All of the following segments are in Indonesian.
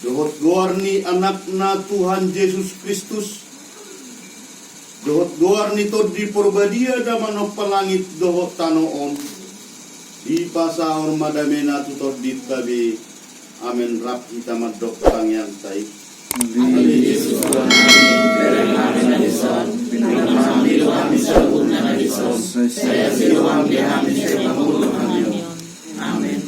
Dohot goar ni anak na Tuhan Yesus Kristus. Dohot goar ni to di porbadia da manopalangit dohot tanoon. Di pasaor madamena tutor di tabi. Amen rap kita madok yang taik. Yesus Tuhan kami Nalison, kami kami sabun Nalison, saya siluam dia kami sepamulu kami. Amin.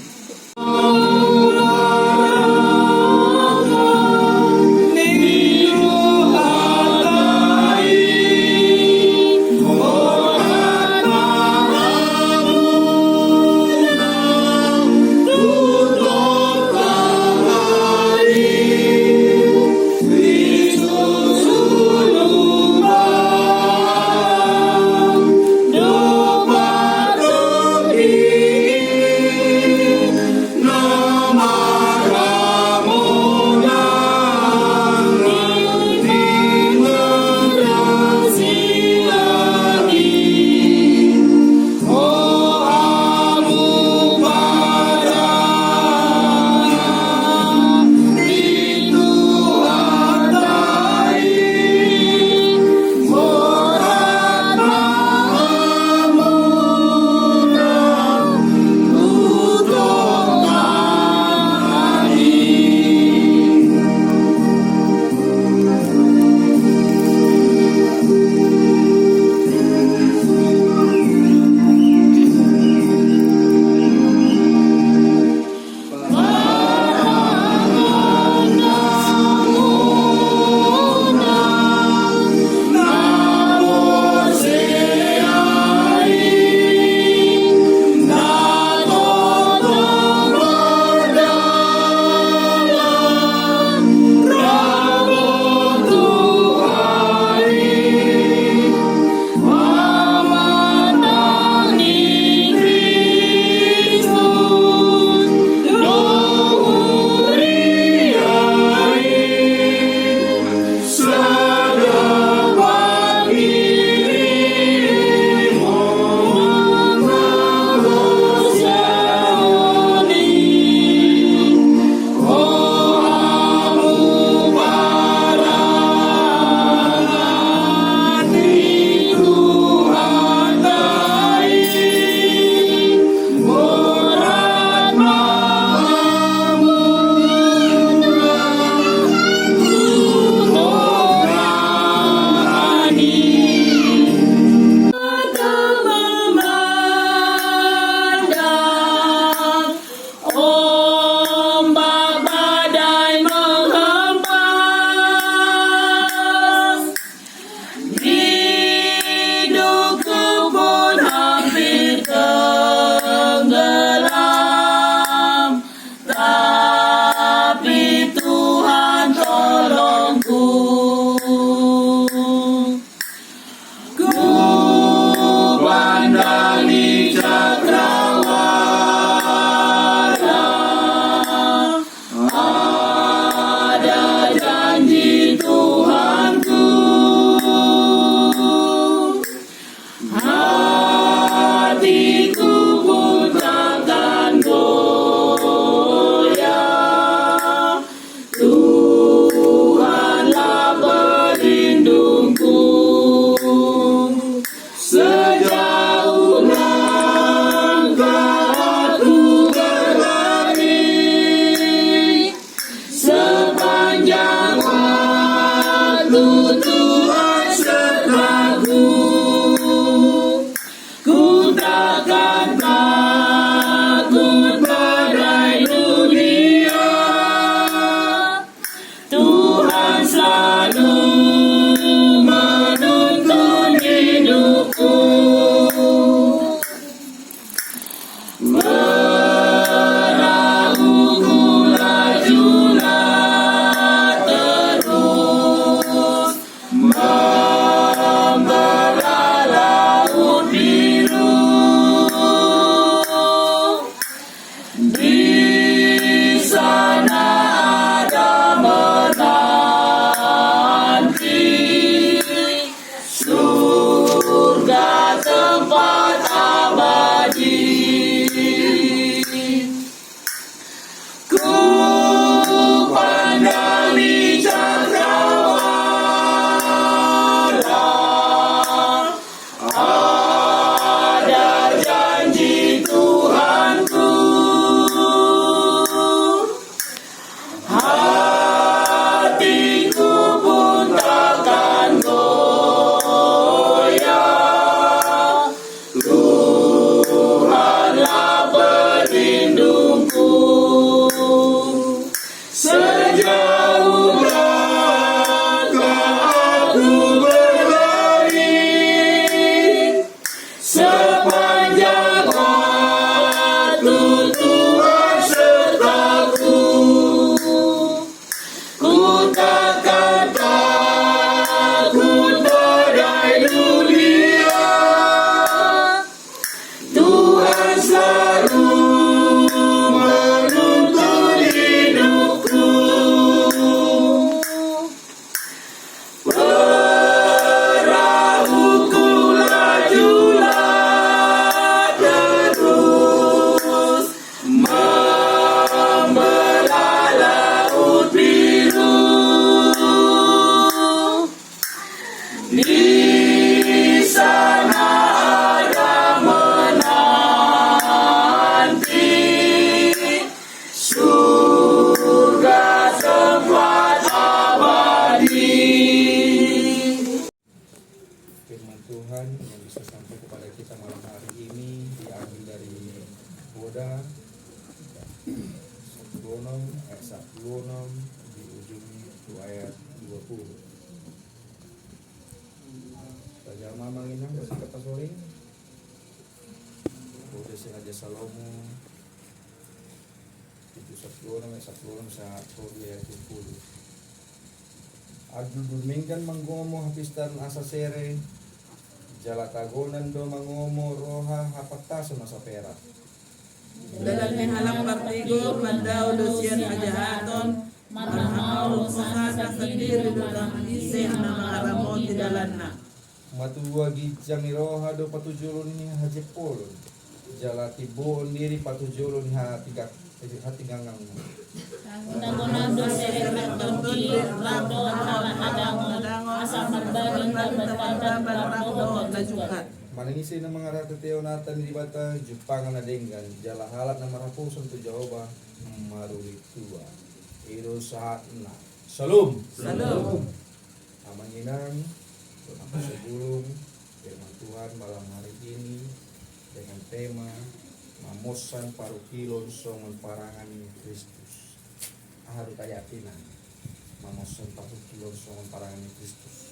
46 di ujung itu ayat 20. Saja mamang inang masih kata sore. Udah sengaja Salomo itu 10 sa Toria itu 10. Adu dumingkan manggomo hapistan asa sere jalatagonan do mangomo roha hapakta masa perak. Dalam halang partigo mandao dosian ajahaton marhamau sahada sendiri dalam isi na maramon di dalanna. Matua gijang roha do patujulun ni hajepol jalati bon diri patujulun hati gangang. Tagonando seret tongki rado hadangon asal berbagi berkata najukat. Manangisi na mga ratateonatan di bata Jepang na denggan jala halat na marapuson to Jawa maruritua iro sa na Salum amanginan apa sebelum firman Tuhan malam hari ini dengan tema mamosan paru kilon songon parangan Kristus. Haru keyakinan mamosan paru kilon songon parangan Kristus.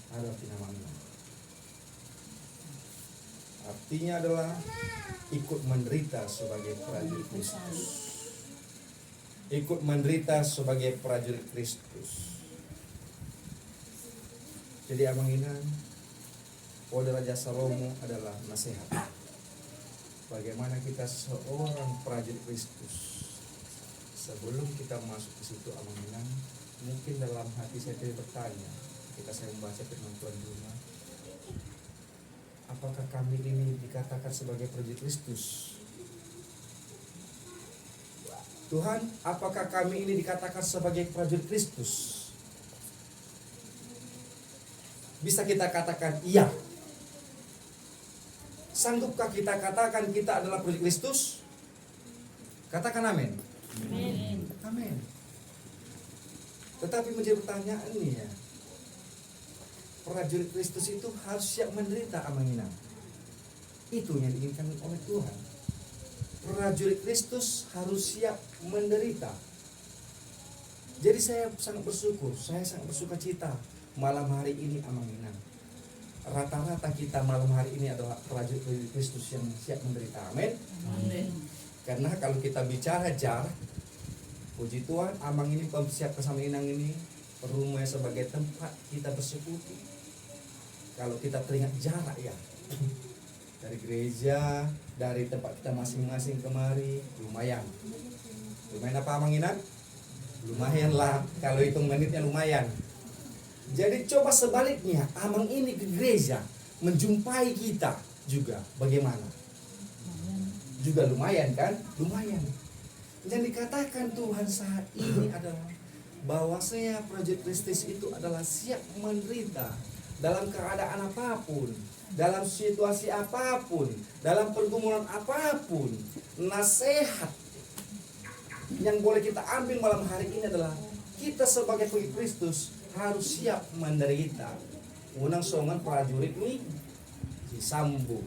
Ada namanya. Artinya adalah ikut menderita sebagai prajurit Kristus. Ikut menderita sebagai prajurit Kristus. Jadi amanginan Ode Raja Salomo adalah nasihat. Bagaimana kita seorang prajurit Kristus. Sebelum kita masuk ke situ amanginan, mungkin dalam hati saya bertanya. Ketika saya membaca firman Tuhan di rumah, apakah kami ini dikatakan sebagai prajurit Kristus? Tuhan, apakah kami ini dikatakan sebagai prajurit Kristus? Bisa kita katakan iya. Sanggupkah kita katakan kita adalah prajurit Kristus? Katakan amin. Amin. Tetapi menjadi pertanyaan nih ya. Prajurit Kristus itu harus siap menderita amanginan. Itu yang diinginkan oleh Tuhan. Prajurit Kristus harus siap menderita. Jadi saya sangat bersyukur, saya sangat bersuka cita malam hari ini amanginan. Rata-rata kita malam hari ini adalah prajurit Kristus yang siap menderita. Amin. Karena kalau kita bicara jarak, puji Tuhan, amang ini siap bersama inang ini rumahnya sebagai tempat kita bersekutu. Kalau kita teringat jarak ya, dari gereja, dari tempat kita masing-masing kemari, lumayan apa amanginan? Lumayan lah, kalau hitung menitnya lumayan. Jadi coba sebaliknya, amang ini ke gereja, menjumpai kita juga, bagaimana? Juga lumayan kan? Lumayan. Yang dikatakan Tuhan saat ini adalah bahwa saya prajurit Kristus itu adalah siap menderita dalam keadaan apapun, dalam situasi apapun, dalam pergumulan apapun. Nasihat yang boleh kita ambil malam hari ini adalah kita sebagai prajurit Kristus harus siap menderita. Unang songan prajurit ini disambung.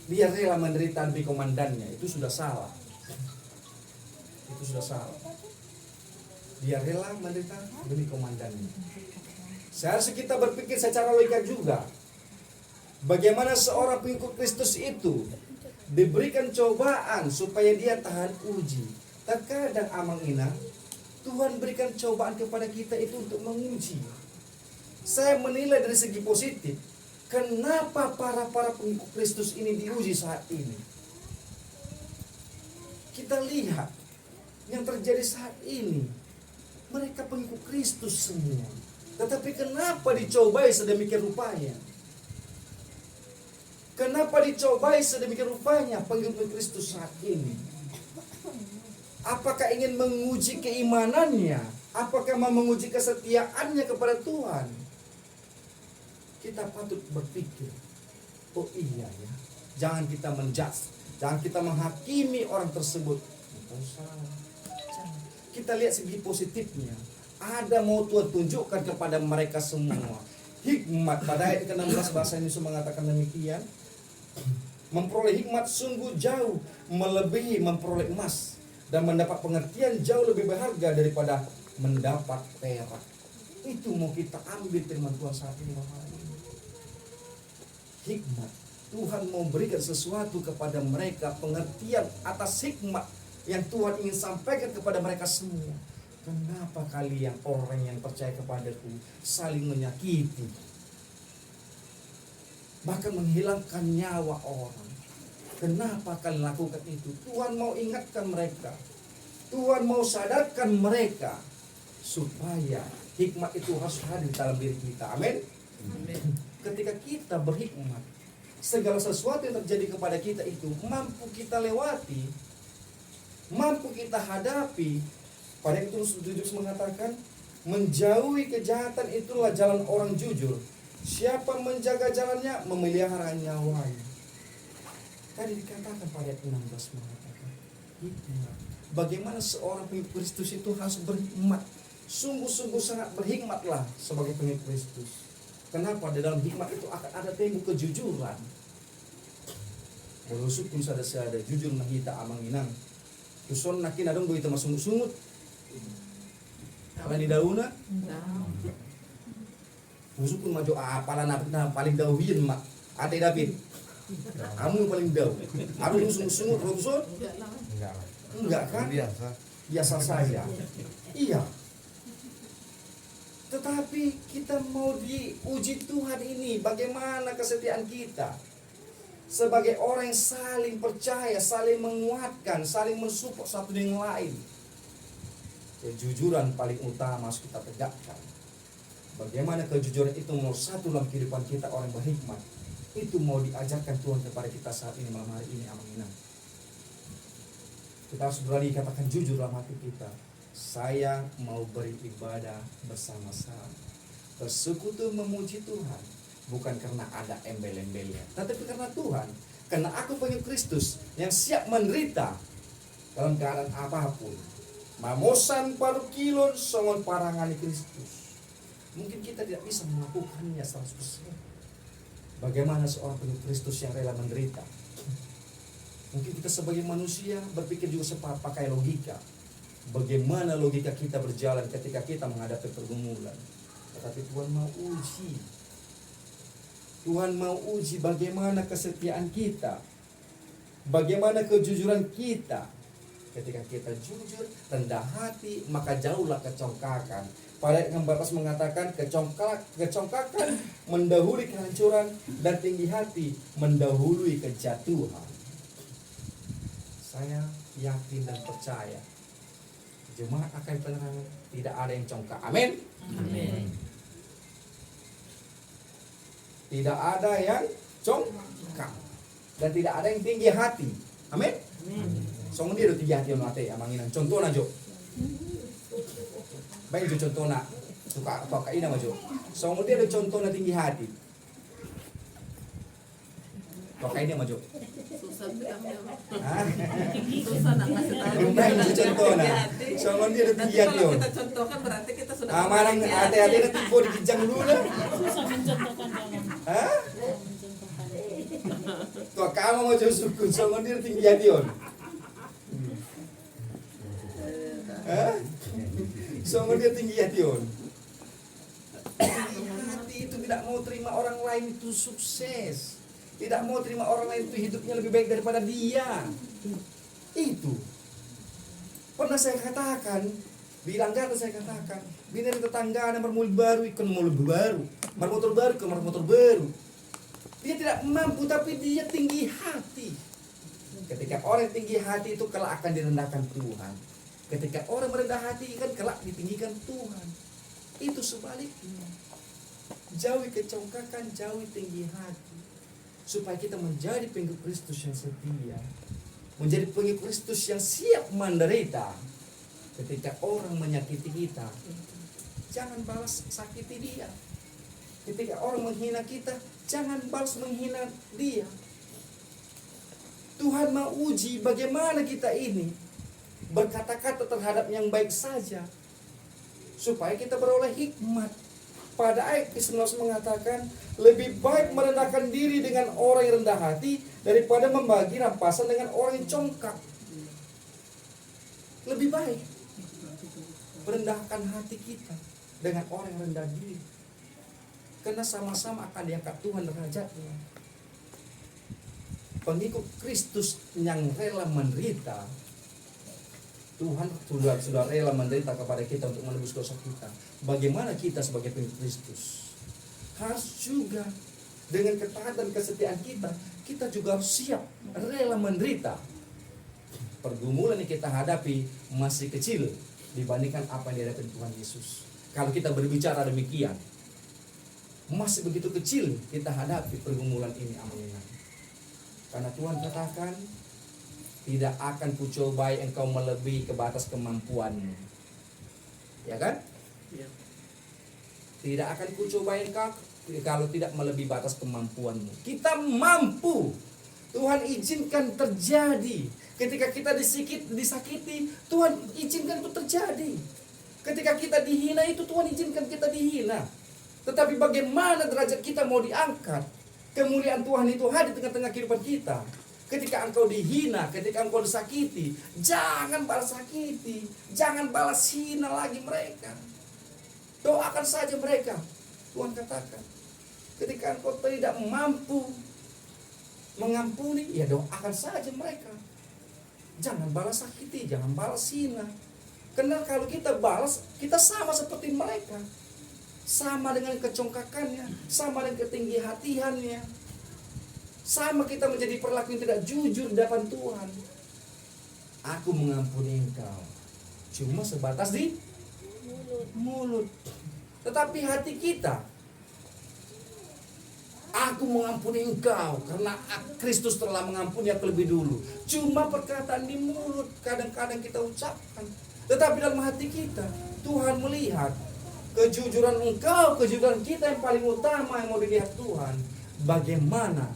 Dia rela menderita demi komandannya, itu sudah salah. Itu sudah salah. Dia rela menderita demi komandannya. Seharusnya kita berpikir secara logika juga. Bagaimana seorang pengikut Kristus itu diberikan cobaan supaya dia tahan uji. Terkadang amang ina, Tuhan berikan cobaan kepada kita itu untuk menguji. Saya menilai dari segi positif. Kenapa para pengikut Kristus ini diuji saat ini? Kita lihat yang terjadi saat ini. Mereka pengikut Kristus semua. Tetapi kenapa dicobai sedemikian rupanya? Kenapa dicobai sedemikian rupanya pengikut Kristus saat ini? Apakah ingin menguji keimanannya? Apakah mau menguji kesetiaannya kepada Tuhan? Kita patut berpikir, oh iya ya, jangan kita menjudge, jangan kita menghakimi orang tersebut. Kita lihat segi positifnya. Ada mau Tuhan tunjukkan kepada mereka semua hikmat. Pada ayat ke-16 bahasa Indonesia mengatakan demikian. Memperoleh hikmat sungguh jauh melebihi memperoleh emas, dan mendapat pengertian jauh lebih berharga daripada mendapat perak. Itu mau kita ambil firman Tuhan saat ini, Bapak. Hikmat. Tuhan mau berikan sesuatu kepada mereka, pengertian atas hikmat yang Tuhan ingin sampaikan kepada mereka semua. Kenapa kalian orang yang percaya kepadaku saling menyakiti, bahkan menghilangkan nyawa orang? Kenapa kalian lakukan itu? Tuhan mau ingatkan mereka, Tuhan mau sadarkan mereka, supaya hikmat itu harus hadir dalam diri kita. Amin. Ketika kita berhikmat, segala sesuatu yang terjadi kepada kita itu mampu kita lewati, mampu kita hadapi. Pada itu Yesus mengatakan, menjauhi kejahatan itulah jalan orang jujur. Siapa menjaga jalannya memelihara nyawanya. Tadi dikatakan pada ayat 16 mengatakan hikmat. Bagaimana seorang pengikut Kristus itu harus berhikmat. Sungguh-sungguh sangat berhikmatlah sebagai pengikut Kristus. Kenapa? Di dalam hikmat itu akan ada tembok kejujuran. Berusuk pun sada jujur nahita amanginang. Tuson nakin adong begitu masung-sungut. Kalau di dauna, busuk pun maju apalah paling dahuin mak. Ate David, kamu yang paling dahu. Aku sungut-sungut, Robson? Enggak kan? Biasa saja. Iya. Tetapi kita mau diuji Tuhan ini, bagaimana kesetiaan kita sebagai orang yang saling percaya, saling menguatkan, saling mensupport satu dengan lain. Kejujuran paling utama harus kita tegakkan. Bagaimana kejujuran itu nomor satu dalam kehidupan kita orang berhikmat. Itu mau diajarkan Tuhan kepada kita saat ini, malam hari ini. Amin. Kita harus berani katakan jujur dalam hati kita. Saya mau beribadah bersama-sama, bersekutu memuji Tuhan, bukan karena ada embel-embelnya, tetapi karena Tuhan. Karena aku pengikut Kristus yang siap menderita dalam keadaan apapun. Mamosan paru kilon songon parangani Kristus. Mungkin kita tidak bisa melakukannya 100%. Bagaimana seorang pengikut Kristus yang rela menderita? Mungkin kita sebagai manusia berpikir juga pakai logika. Bagaimana logika kita berjalan ketika kita menghadapi pergumulan. Tetapi Tuhan mau uji. Tuhan mau uji bagaimana kesetiaan kita, bagaimana kejujuran kita. Ketika kita jujur, rendah hati, maka jauhlah kecongkakan. Pada ayat 14 mengatakan kecongkakan mendahului kehancuran, dan tinggi hati mendahului kejatuhan. Saya yakin dan percaya jemaat akan penerangan tidak ada yang congkak. Amin. Amin. Tidak ada yang congkak dan tidak ada yang tinggi hati. Amin. Song dia tinggi hati yang mati amanginan. Contoh aja. Baik jo contoh nak suka apa kain nama jo. Song dia ada contoh na tinggi hati. Pakai dia maju. Susah kami. Hah? Susah nak ngasih tahu. Baik jo contoh na. Song dia ada tinggi hati Kalau yo. kita contohkan berarti kita sudah Amarang hati-hati na tibo dikijang dulu na. Susah mencontohkan jangan. Hah? Mencontohkan. Tuh kamu mau jauh suku, song dia tinggi hati yo. Hah? Song dia tinggi hati yo. Hati itu tidak mau terima orang lain itu sukses. Tidak mau terima orang lain itu hidupnya lebih baik daripada dia. Itu. Pernah saya katakan, bilang kata saya katakan, bina tetangga ada mobil baru, ikut mobil baru, motor baru, ke motor baru. Dia tidak mampu tapi dia tinggi hati. Ketika orang tinggi hati itu kelak akan direndahkan Tuhan. Ketika orang merendah hati kan kelak ditinggikan Tuhan. Itu sebaliknya. Jauhi kecongkakan, jauhi tinggi hati. Supaya kita menjadi pengikut Kristus yang setia, menjadi pengikut Kristus yang siap menderita. Ketika orang menyakiti kita, jangan balas sakiti dia. Ketika orang menghina kita, jangan balas menghina dia. Tuhan mau uji bagaimana kita ini berkata-kata terhadap yang baik saja, supaya kita beroleh hikmat. Pada ayat 19 mengatakan, lebih baik merendahkan diri dengan orang yang rendah hati daripada membagi rampasan dengan orang yang congkak. Lebih baik merendahkan hati kita dengan orang yang rendah diri, karena sama-sama akan diangkat Tuhan derajatnya. Pengikut Kristus yang rela menderita, Tuhan sudah rela menderita kepada kita untuk menebus dosa kita. Bagaimana kita sebagai pengikut Kristus harus juga dengan ketaatan kesetiaan kita juga harus siap rela menderita. Pergumulan yang kita hadapi masih kecil dibandingkan apa yang dihadapi Tuhan Yesus. Kalau kita berbicara demikian, masih begitu kecil kita hadapi pergumulan ini, amin. Karena Tuhan katakan, tidak akan kucobai engkau melebihi ke batas kemampuanmu. Ya kan? Ya. Tidak akan kucobai engkau kalau tidak melebihi batas kemampuanmu. Kita mampu. Tuhan izinkan terjadi. Ketika kita disakiti, Tuhan izinkan itu terjadi. Ketika kita dihina, itu Tuhan izinkan kita dihina. Tetapi bagaimana derajat kita mau diangkat? Kemuliaan Tuhan itu hadir di tengah-tengah kehidupan kita. Ketika engkau dihina, ketika engkau disakiti, jangan balas sakiti, jangan balas hina lagi mereka. Doakan saja mereka. Tuhan katakan, ketika engkau tidak mampu mengampuni, ya doakan saja mereka. Jangan balas sakiti, jangan balas hina. Karena kalau kita balas, kita sama seperti mereka. Sama dengan kecongkakannya, sama dengan ketinggi hatiannya, sama kita menjadi perilaku yang tidak jujur di depan Tuhan. Aku mengampuni engkau cuma sebatas di mulut. Tetapi hati kita, aku mengampuni engkau karena Kristus telah mengampuni aku lebih dulu. Cuma perkataan di mulut kadang-kadang kita ucapkan, tetapi dalam hati kita Tuhan melihat kejujuran engkau, kejujuran kita yang paling utama yang mau dilihat Tuhan. Bagaimana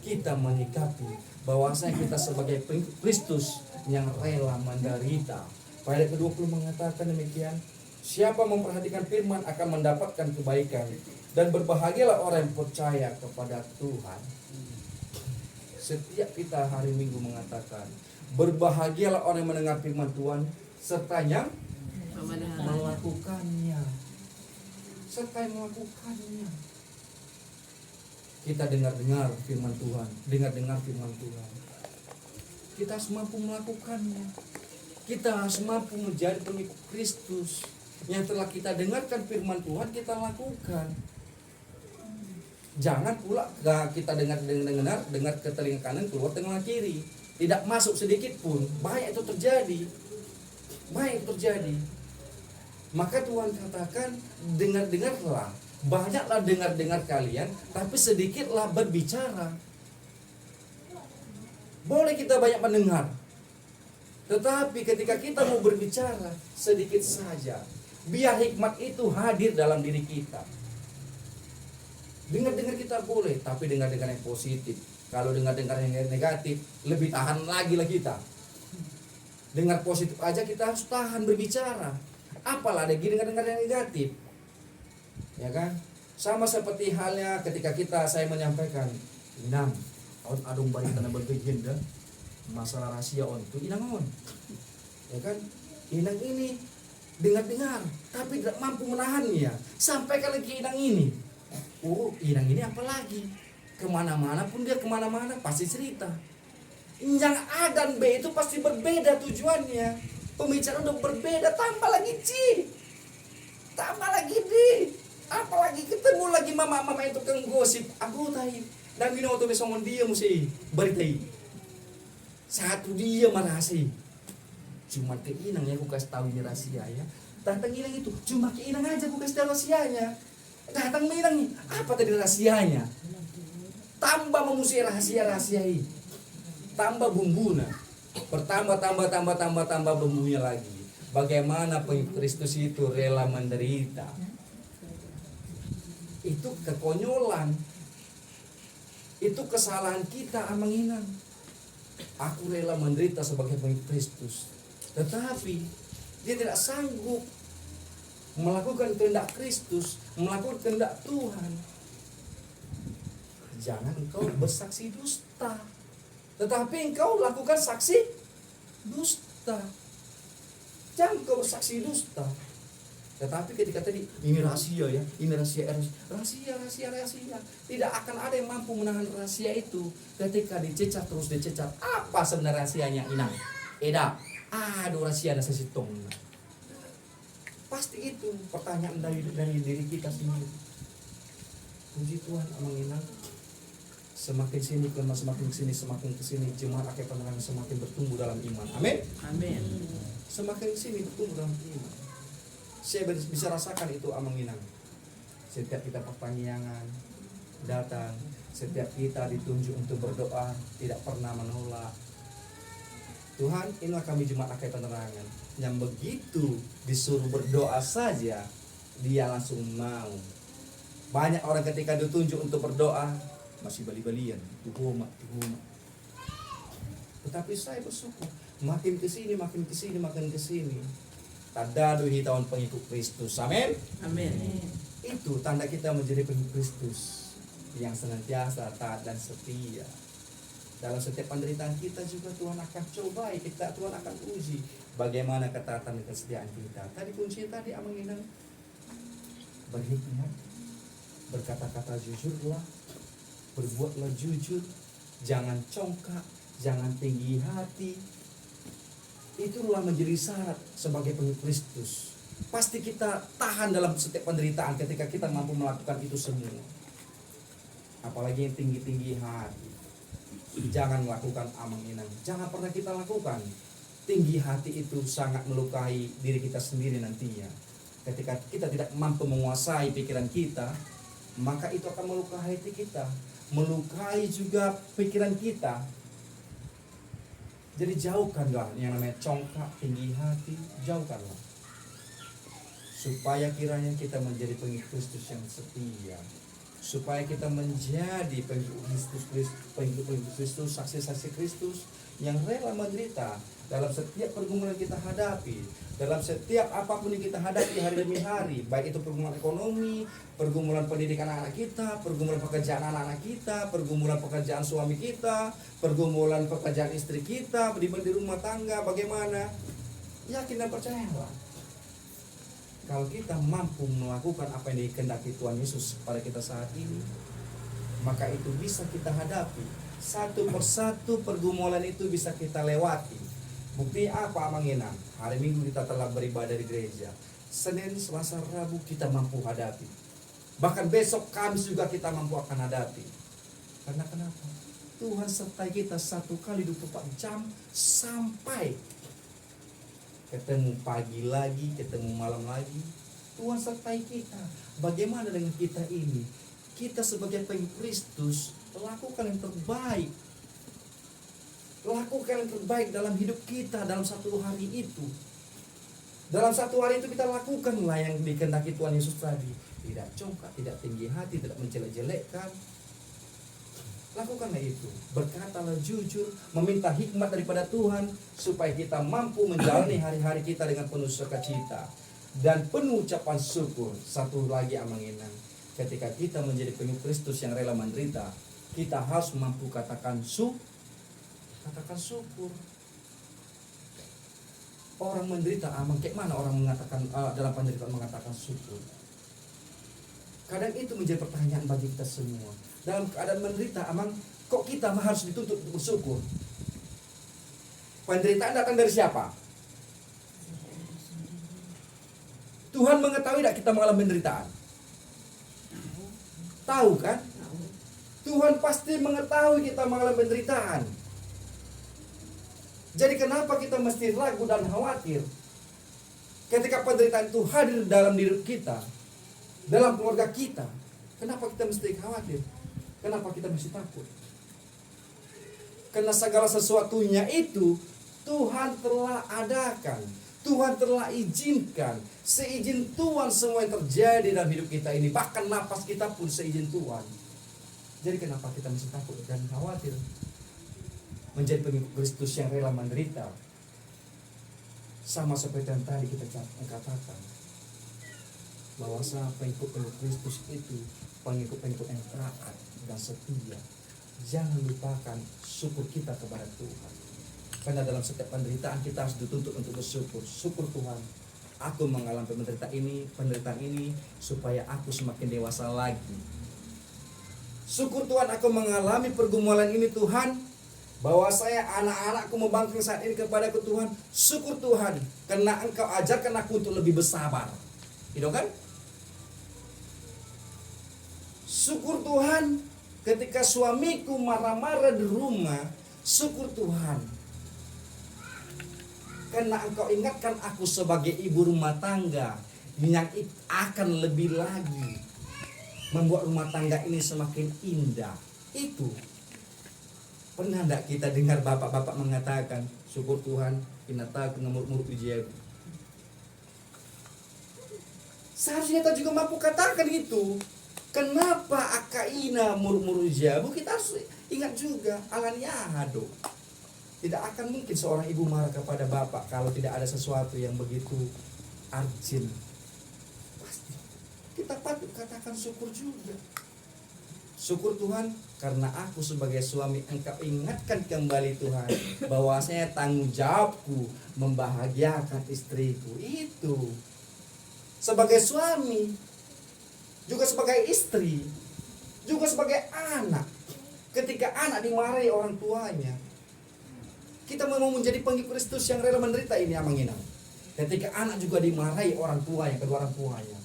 kita menyikapi bahwasanya kita sebagai pengikut Kristus yang rela menderita. Pada ayat ke-20 mengatakan demikian, siapa memperhatikan firman akan mendapatkan kebaikan, dan berbahagialah orang yang percaya kepada Tuhan. Setiap kita hari Minggu mengatakan, berbahagialah orang yang mendengar firman Tuhan serta yang melakukannya. Serta yang melakukannya. Kita dengar firman Tuhan, dengar firman Tuhan. Kita harus mampu melakukannya. Kita harus mampu menjadi pengikut Kristus. Yang telah kita dengarkan firman Tuhan, kita lakukan. Jangan pula kita dengar ke telinga kanan, keluar telinga kiri. Tidak masuk sedikit pun. Banyak itu terjadi. Maka Tuhan katakan, dengarlah. Banyaklah dengar kalian, tapi sedikitlah berbicara. Boleh kita banyak mendengar, tetapi ketika kita mau berbicara, sedikit saja. Biar hikmat itu hadir dalam diri kita. Dengar kita boleh, tapi dengar yang positif. Kalau dengar yang negatif, lebih tahan lagi lah kita. Dengar positif aja kita harus tahan berbicara. Apalah lagi dengar yang negatif. Ya kan? Sama seperti halnya ketika saya menyampaikan, inang, on adong barita na berbegenda, masalah rahasia on, itu inang on. Ya kan? Inang ini dengar, tapi tidak mampu menahannya. Sampaikan lagi inang ini. Oh, inang ini apa lagi? Kemana-mana pun dia pasti cerita. Yang A dan B itu pasti berbeda tujuannya. Pembicaraan udah berbeda, tambah lagi C, tambah lagi D, apalagi ketemu lagi mama itu tukang gosip. Aku tahu, dan bino to besok dia mesti beritai. Satu dia merahasi. Cuma keinang ya aku kasih tahu ini rahasia ya. Datang hilang itu, cuma keinang aja aku kasih tahu rahasianya. Datang hilang nih, apa tadi rahasianya? Tambah memusuhi rahasia ini. Tambah bumbunya. Bertambah bumbunya lagi. Bagaimana pengikut Kristus itu rela menderita. Itu kekonyolan. Itu kesalahan kita menginang. Aku rela menderita sebagai pengikut Kristus. Tetapi dia tidak sanggup melakukan kehendak Kristus, melakukan kehendak Tuhan. jangan engkau bersaksi dusta. Tetapi engkau lakukan saksi dusta. Jangan engkau bersaksi dusta. Tetapi ketika tadi ini rahasia ya, ini rahasia. Tidak akan ada yang mampu menahan rahasia itu ketika dicecar terus dicecar. Apa sebenarnya rahasianya inang? Eda, aduh rahasia ada sesitong. Pasti itu pertanyaan dari diri kita sendiri. Puji Tuhan amang inang. Semakin kesini jemaat Akai Penerangan semakin bertumbuh dalam iman. Amin. Amin. Semakin kesini bertumbuh dalam iman. Saya bisa rasakan itu amang inang. Setiap kita pertanyaan datang, setiap kita ditunjuk untuk berdoa, tidak pernah menolak. Tuhan, inilah kami jemaat Akai Penerangan yang begitu disuruh berdoa saja dia langsung mau. Banyak orang ketika ditunjuk untuk berdoa masih bali-balian, tuhuma. Tetapi saya bersyukur makin kesini. Tadadu tahun pengikut Kristus. Amin. Amin. Itu tanda kita menjadi pengikut Kristus yang senantiasa taat dan setia. Dalam setiap penderitaan kita juga Tuhan akan cobai kita, Tuhan akan uji bagaimana ketaatan dan kesetiaan kita. Tadi kunci tadi amang inang berhikmat, berkata-kata jujurlah, berbuatlah jujur, jangan congkak, jangan tinggi hati. Itulah menjadi syarat sebagai pengikut Kristus. Pasti kita tahan dalam setiap penderitaan ketika kita mampu melakukan itu semua. Apalagi yang tinggi-tinggi hati. Jangan lakukan amang inang. Jangan pernah kita lakukan. Tinggi hati itu sangat melukai diri kita sendiri nantinya. Ketika kita tidak mampu menguasai pikiran kita, maka itu akan melukai hati kita, melukai juga pikiran kita. Jadi jauhkanlah yang namanya congkak, tinggi hati, jauhkanlah. Supaya kiranya kita menjadi pengikut Kristus yang setia. Supaya kita menjadi pengikut Kristus, saksi-saksi Kristus yang rela menderita dalam setiap pergumulan kita hadapi, dalam setiap apapun yang kita hadapi hari demi hari, baik itu pergumulan ekonomi, pergumulan pendidikan anak kita, pergumulan pekerjaan anak-anak kita, pergumulan pekerjaan suami kita, pergumulan pekerjaan istri kita, di rumah tangga, bagaimana? Yakin dan percayalah. Kalau kita mampu melakukan apa yang dikehendaki Tuhan Yesus pada kita saat ini, maka itu bisa kita hadapi. Satu persatu pergumulan itu bisa kita lewati. Bukti apa amang inang? Hari Minggu kita telah beribadah di gereja. Senin, Selasa, Rabu kita mampu hadapi. Bahkan besok Kamis juga kita mampu akan hadapi. Karena kenapa? Tuhan sertai kita 1 kali 24 jam sampai ketemu pagi lagi, ketemu malam lagi. Tuhan sertai kita. Bagaimana dengan kita ini? Kita sebagai pengikut Kristus lakukan yang terbaik. Lakukan yang terbaik dalam hidup kita dalam satu hari itu. Dalam satu hari itu kita lakukanlah yang dikehendaki Tuhan Yesus tadi. Tidak congkak, tidak tinggi hati, tidak menjelek-jelekkan. Lakukanlah itu. Berkatalah jujur, meminta hikmat daripada Tuhan supaya kita mampu menjalani hari-hari kita dengan penuh sukacita dan penuh ucapan syukur. Satu lagi amang inang, ketika kita menjadi pengikut Kristus yang rela menderita, kita harus mampu katakan syukur. Orang menderita amang, kayak mana orang mengatakan dalam penderitaan mengatakan syukur? Kadang itu menjadi pertanyaan bagi kita semua. Dalam keadaan menderita amang, kok kita harus dituntut untuk bersyukur? Penderitaan datang dari siapa? Tuhan mengetahui tidak kita mengalami penderitaan? Tahu kan? Tuhan pasti mengetahui kita mengalami penderitaan. Jadi kenapa kita mesti ragu dan khawatir ketika penderitaan itu hadir dalam diri kita, dalam keluarga kita? Kenapa kita mesti khawatir? Kenapa kita mesti takut? Karena segala sesuatunya itu Tuhan telah adakan, Tuhan telah izinkan. Seizin Tuhan semua yang terjadi dalam hidup kita ini, bahkan napas kita pun seizin Tuhan. Jadi kenapa kita mesti takut dan khawatir? Menjadi pengikut Kristus yang rela menderita, sama seperti yang tadi kita katakan. bahwa pengikut-pengikut Kristus itu pengikut-pengikut yang taat dan setia. Jangan lupakan syukur kita kepada Tuhan. Karena dalam setiap penderitaan kita harus dituntut untuk bersyukur. Syukur Tuhan, aku mengalami penderitaan ini supaya aku semakin dewasa lagi. Syukur Tuhan, aku mengalami pergumulan ini Tuhan, bahwa saya anak-anakku membangkang saat ini kepadaku Tuhan. Syukur Tuhan, karena Engkau ajarkan aku untuk lebih bersabar. Gitu kan? Syukur Tuhan, ketika suamiku marah-marah di rumah, syukur Tuhan, karena Engkau ingatkan aku sebagai ibu rumah tangga yang akan lebih lagi membuat rumah tangga ini semakin indah. Itu pernah tidak kita dengar bapak-bapak mengatakan, syukur Tuhan, inataku ngemuruk-muruk ujian. Seharusnya kita juga mampu katakan itu. Kenapa akaina muruk-muruk jabu? Kita harus ingat juga alaniahado. Tidak akan mungkin seorang ibu marah kepada bapak kalau tidak ada sesuatu yang begitu urgent. Pasti kita patut katakan syukur juga. Syukur Tuhan, karena aku sebagai suami Engkau ingatkan kembali Tuhan bahwa saya tanggung jawabku membahagiakan istriku. Itu sebagai suami, juga sebagai istri, juga sebagai anak. Ketika anak dimarahi orang tuanya, kita mau menjadi pengikut Kristus yang rela menderita ini amang inang. Ketika anak juga dimarahi orang tuanya, kedua orang tuanya,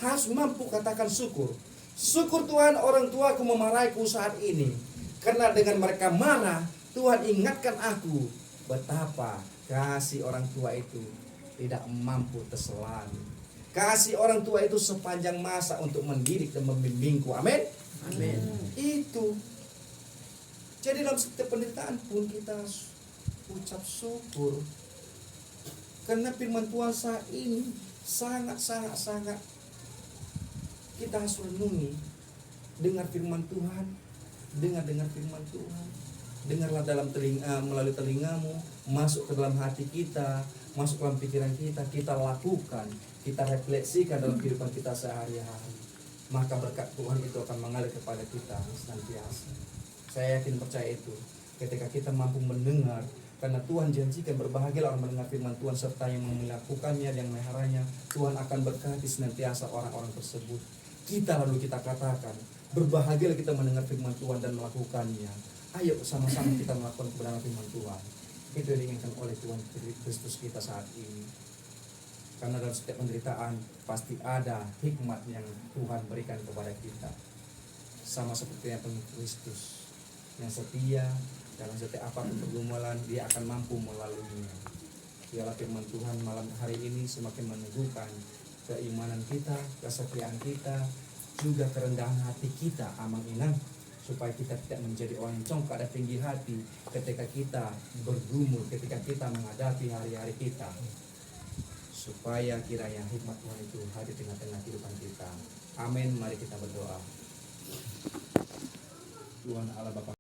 harus mampu katakan syukur. Syukur Tuhan, orang tuaku memarahiku saat ini, karena dengan mereka marah, Tuhan ingatkan aku betapa kasih orang tua itu tidak mampu terselami. Kasih orang tua itu sepanjang masa untuk mendidik dan membimbingku. Amin. Amin. Itu. Jadi dalam setiap penderitaan pun kita ucap syukur. Karena firman Tuhan saat ini sangat kita harus renungi. Dengar firman Tuhan. Dengar firman Tuhan. Dengarlah dalam telinga, melalui telingamu, masuk ke dalam hati kita, masuk ke dalam pikiran kita, kita lakukan, kita refleksikan dalam kehidupan kita sehari-hari. Maka berkat Tuhan itu akan mengalir kepada kita senantiasa. Saya yakin percaya itu. Ketika kita mampu mendengar, karena Tuhan janjikan berbahagialah orang mendengar firman Tuhan serta yang melakukannya, yang meliharanya. Tuhan akan berkati senantiasa orang-orang tersebut. Kita lalu kita katakan, berbahagialah kita mendengar firman Tuhan dan melakukannya. Ayo sama-sama kita melakukan kebenaran firman Tuhan. Itu yang diinginkan oleh Tuhan Kristus kita saat ini. Karena dalam setiap penderitaan pasti ada hikmat yang Tuhan berikan kepada kita. Sama seperti yang pengikut Kristus yang setia dalam setiap apapun pergumulan, dia akan mampu melaluinya. Biarlah firman Tuhan malam hari ini semakin meneguhkan keimanan kita, kesetiaan kita, juga kerendahan hati kita, amang inang, supaya kita tidak menjadi orang yang congkak dan tinggi hati ketika kita bergumul, ketika kita menghadapi hari-hari kita. Supaya kiranya hikmat Tuhan itu hadir di tengah-tengah kehidupan kita. Amin. Mari kita berdoa. Tuhan Allah Bapa